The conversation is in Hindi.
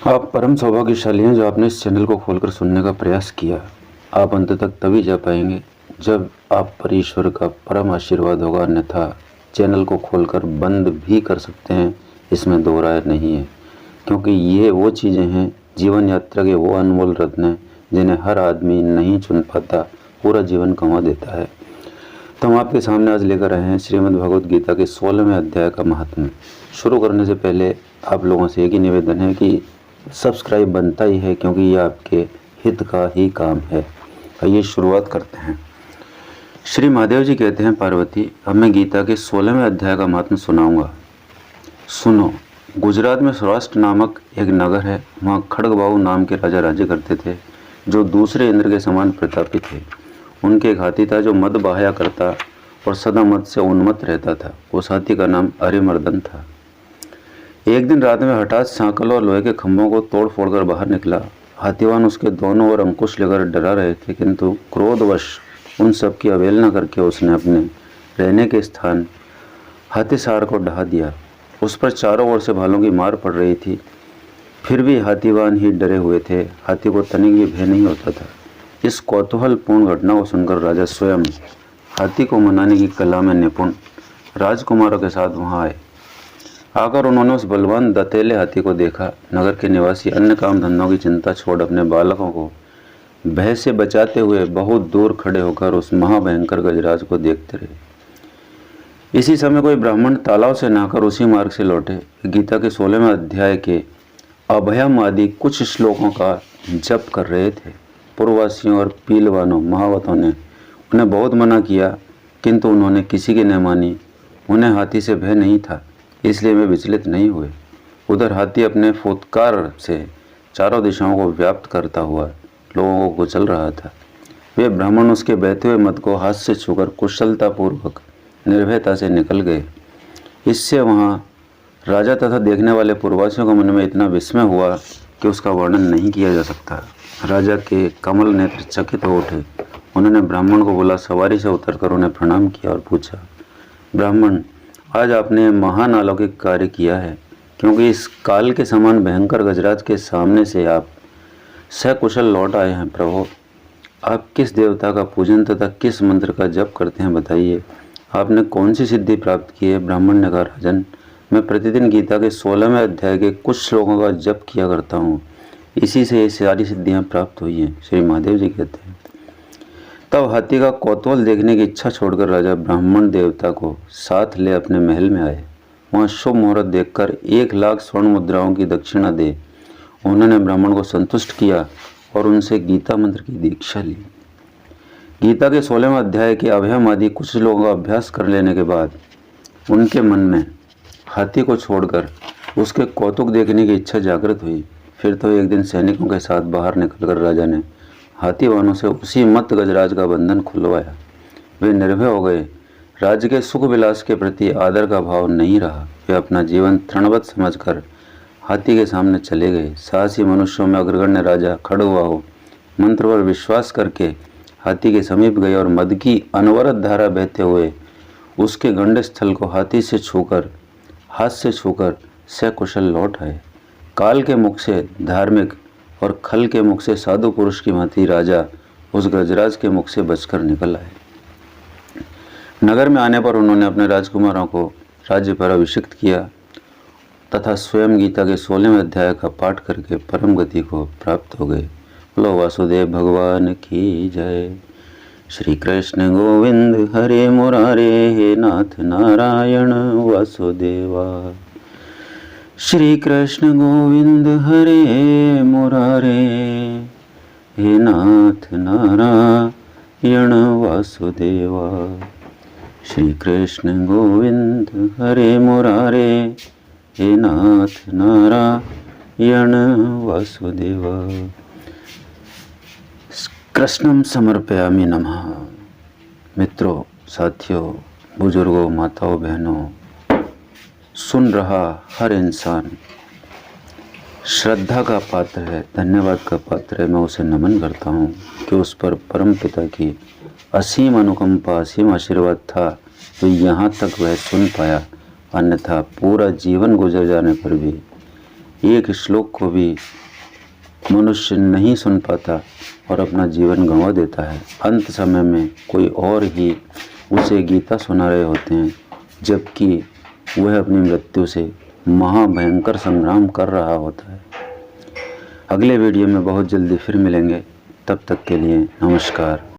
आप परम सौभाग्यशाली हैं जो आपने इस चैनल को खोलकर सुनने का प्रयास किया। आप अंत तक तभी जा पाएंगे जब आप पर ईश्वर का परम आशीर्वाद होगा, अन्यथा चैनल को खोलकर बंद भी कर सकते हैं, इसमें दो राय नहीं है। क्योंकि ये वो चीज़ें हैं, जीवन यात्रा के वो अनमोल रत्न हैं जिन्हें हर आदमी नहीं चुन पाता, पूरा जीवन गंवा देता है। तो हम आपके सामने आज लेकर आए हैं श्रीमद् भगवद गीता के 16वें अध्याय का महात्म्य। शुरू करने से पहले आप लोगों से एक ही निवेदन है कि सब्सक्राइब बनता ही है, क्योंकि ये आपके हित का ही काम है। आइए शुरुआत करते हैं। श्री महादेव जी कहते हैं, पार्वती अब मैं गीता के 16वें अध्याय का महात्म्य सुनाऊंगा। सुनो। गुजरात में सौराष्ट्र नामक एक नगर है। वहाँ खड़गबाहु नाम के राजा राज्य करते थे, जो दूसरे इंद्र के समान प्रतापी थे। उनके एक हाथी था जो मद बहाया करता और सदा मद से उन्मत्त रहता था। उस हाथी का नाम अरिमर्दन था। एक दिन रात में हठात सांकलों और लोहे के खंभों को तोड़ फोड़कर बाहर निकला। हाथीवान उसके दोनों ओर अंकुश लेकर डरा रहे थे, किंतु क्रोधवश उन सब की अवहेलना करके उसने अपने रहने के स्थान हाथीसार को ढहा दिया। उस पर चारों ओर से भालों की मार पड़ रही थी, फिर भी हाथीवान ही डरे हुए थे। हाथी को तनिक भी भय नहीं होता था। इस कौतूहलपूर्ण घटना को सुनकर राजा स्वयं हाथी को मनाने की कला में निपुण राजकुमारों के साथ वहां आए। आकर उन्होंने उस बलवान दतेले हाथी को देखा। नगर के निवासी अन्य काम धंधों की चिंता छोड़ अपने बालकों को भय से बचाते हुए बहुत दूर खड़े होकर उस महाभयंकर गजराज को देखते रहे। इसी समय कोई ब्राह्मण तालाब से नहाकर उसी मार्ग से लौटे। गीता के 16वें अध्याय के अभयम आदि कुछ श्लोकों का जप कर रहे थे। पूर्ववासियों और पीलवानों महावतों ने उन्हें बहुत मना किया, किंतु उन्होंने किसी की न मानी। उन्हें हाथी से भय नहीं था, इसलिए वे विचलित नहीं हुए। उधर हाथी अपने फुत्कार से चारों दिशाओं को व्याप्त करता हुआ लोगों को कुचल रहा था। वे ब्राह्मण उसके बहते हुए मद को हाथ से छूकर कुशलतापूर्वक निर्भयता से निकल गए। इससे वहाँ राजा तथा देखने वाले पूर्ववासियों के मन में इतना विस्मय हुआ कि उसका वर्णन नहीं किया जा सकता। राजा के कमल नेत्र चकित हो उठे। उन्होंने ब्राह्मण को बोला, सवारी से उतरकर उन्हें प्रणाम किया और पूछा, ब्राह्मण आज आपने महान अलौकिक कार्य किया है, क्योंकि इस काल के समान भयंकर गजराज के सामने से आप सकुशल लौट आए हैं। प्रभु, आप किस देवता का पूजन तथा किस मंत्र का जप करते हैं, बताइए। आपने कौन सी सिद्धि प्राप्त की है? ब्राह्मण ने कहा, राजन मैं प्रतिदिन गीता के 16वें अध्याय के कुछ श्लोकों का जप किया करता हूँ, इसी से ये सारी सिद्धियाँ प्राप्त हुई हैं। श्री महादेव जी कहते हैं, तब हाथी का कौतूहल देखने की इच्छा छोड़कर राजा ब्राह्मण देवता को साथ ले अपने महल में आए। वहाँ शुभ मुहूर्त देखकर 1,00,000 स्वर्ण मुद्राओं की दक्षिणा दे उन्होंने ब्राह्मण को संतुष्ट किया और उनसे गीता मंत्र की दीक्षा ली। गीता के 16वें अध्याय के अभयम आदि कुछ लोगों का अभ्यास कर लेने के बाद उनके मन में हाथी को छोड़कर उसके कौतुक देखने की इच्छा जागृत हुई। फिर तो एक दिन सैनिकों के साथ बाहर निकलकर राजा ने हाथीवानों से उसी मत गजराज का बंधन खुलवाया। वे निर्भय हो गए। राज्य के सुख विलास के प्रति आदर का भाव नहीं रहा। वे अपना जीवन तृणवत समझकर हाथी के सामने चले गए। साहसी मनुष्यों में अग्रगण्य राजा खड़गबाहु मंत्र पर विश्वास करके हाथी के समीप गए और मद की अनवरत धारा बहते हुए उसके गंडे स्थल को हाथ से छूकर सकुशल लौट आए। काल के मुख से धार्मिक और खल के मुख से साधु पुरुष की भांति राजा उस गजराज के मुख से बचकर निकल आए। नगर में आने पर उन्होंने अपने राजकुमारों को राज्य पर अभिषिक्त किया तथा स्वयं गीता के 16वें अध्याय का पाठ करके परम गति को प्राप्त हो गए। बोलो वासुदेव भगवान की जय। श्री कृष्ण गोविंद हरे मुरारे, हे नाथ नारायण वासुदेवा। श्री कृष्ण गोविंद हरे मुरारे, हे नाथ नारायण वासुदेवा। श्री कृष्ण गोविंद हरे मुरारे, हे नाथ नारायण वासुदेवा। कृष्णम समर्पयामि नमः। मित्रों, साथियों, बुजुर्गों, माताओं, बहनों, सुन रहा हर इंसान श्रद्धा का पात्र है, धन्यवाद का पात्र है। मैं उसे नमन करता हूँ कि उस पर परम पिता की असीम अनुकंपा, असीम आशीर्वाद था तो यहाँ तक वह सुन पाया, अन्यथा पूरा जीवन गुजर जाने पर भी एक श्लोक को भी मनुष्य नहीं सुन पाता और अपना जीवन गंवा देता है। अंत समय में कोई और ही उसे गीता सुना रहे होते हैं, जबकि वह अपनी मृत्यु से महाभयंकर संग्राम कर रहा होता है। अगले वीडियो में बहुत जल्दी फिर मिलेंगे, तब तक के लिए नमस्कार।